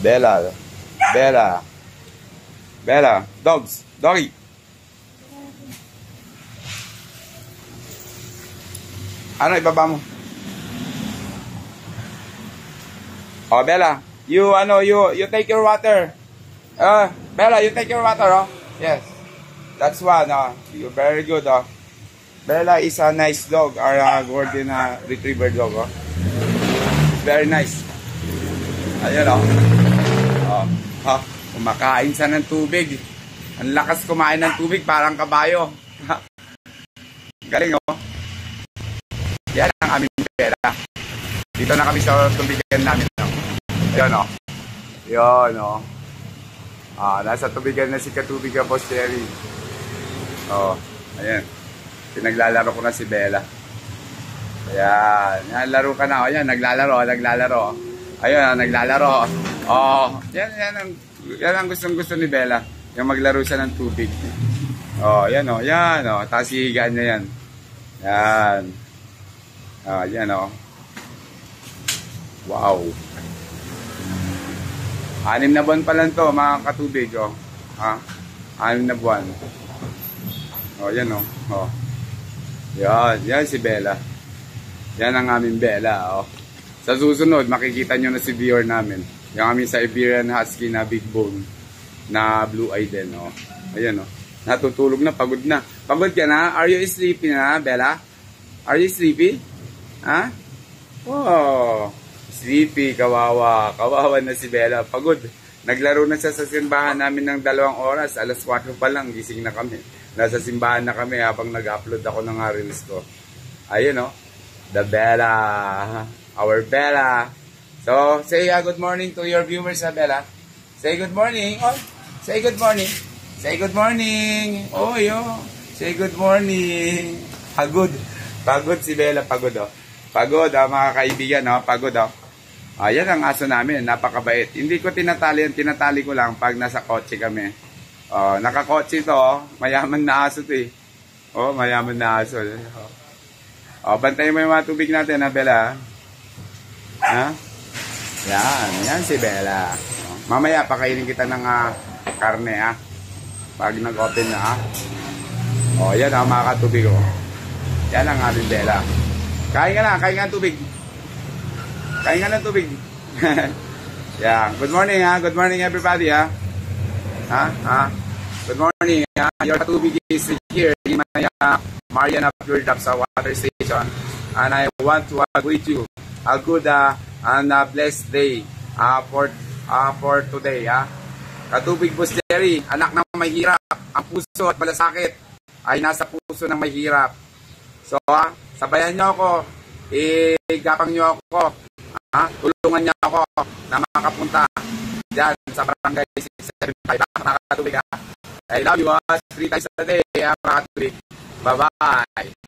Bella. Bella. Bella. Dogs. Doggy. Ano ibaba mo? Oh, Bella. You take your water. Bella, you take your water, oh. Yes. That's one, oh. You're very good, oh. Bella is a nice dog, or a golden retriever dog, oh. Very nice. Ayun, oh. Oh, kumakain siya ng tubig. Ang lakas kumain ng tubig, parang kabayo. Galing, oh. Yan ang aming Bella. Dito na kami sa tubigan namin, oh. Ayun, oh. Yun, oh. Nasa tubigan na si Katubiga Boss Jerry. Oh, ayan. Pinaglalaro ko na si Bella. Ayan. Yan, laro ka na. Ayan, naglalaro. Ayun, naglalaro. Oh, yan ang gustong-gusto ni Bella. Yung maglaro siya ng tubig. Oh, yan, oh. Yan, oh. Tapos hihigaan niya yan. Yan. Oh, yan, oh. Wow. 6 na buwan pa lang to, mga katubig, oh. 6 na buwan. Oh, yan, oh. Oh. Yan si Bella. Yan ang aming Bella, oh. Sa susunod, makikita nyo na si viewer namin. Yung aming Siberian Husky na big bone, na blue eye din, oh. Ayan, oh. Natutulog na, pagod na. Pagod ka na? Are you sleepy na, Bella? Are you sleepy? Ha? Oh. Sleepy, kawawa. Kawawa na si Bella. Pagod. Naglaro na siya sa simbahan namin ng 2 oras. Alas 4 pa lang, gising na kami. Nasa simbahan na kami habang nag-upload ako ng reels ko. Ayun, oh. The Bella. Our Bella. So, say good morning to your viewers, Bella. Say good morning. Oh, say good morning. Say good morning. Oh, yo. Say good morning. Pagod. Pagod si Bella. Pagod, oh. Pagod, mga kaibigan, oh. Pagod, oh. Ayan ang aso namin, napakabait. Hindi ko tinatali yan, tinatali ko lang pag nasa kotse kami. Nakakotse to, oh. Mayaman na aso to, eh. Oh, mayaman na aso. Oh, bantayin mo yung mga tubig natin, ha, Bella? Ha? Yan si Bella. Oh, mamaya, pakainin kita ng karne, ha? Pag nag-open na, ha? Oh, yan, ha, mga katubig, oh. Yan ang aming Bella. Kain ka ng tubig. Kain ka ng tubig. Yeah. Good morning, ha. Good morning, everybody, ha. Good morning, ha. Your tubig is here in my Mariana Pure Drop sa water station. And I want to greet you a good and blessed day for today, ha. Katubig Boss Jerry, anak ng mahirap. Ang puso at malasakit ay nasa puso ng mahirap. So, sabayan nyo ako. Igapang nyo ako. Tulungan niya ako na makapunta dyan sa barangay 675 mga katubig, ha. I love you, 3 times a day, mga katubig. Bye-bye.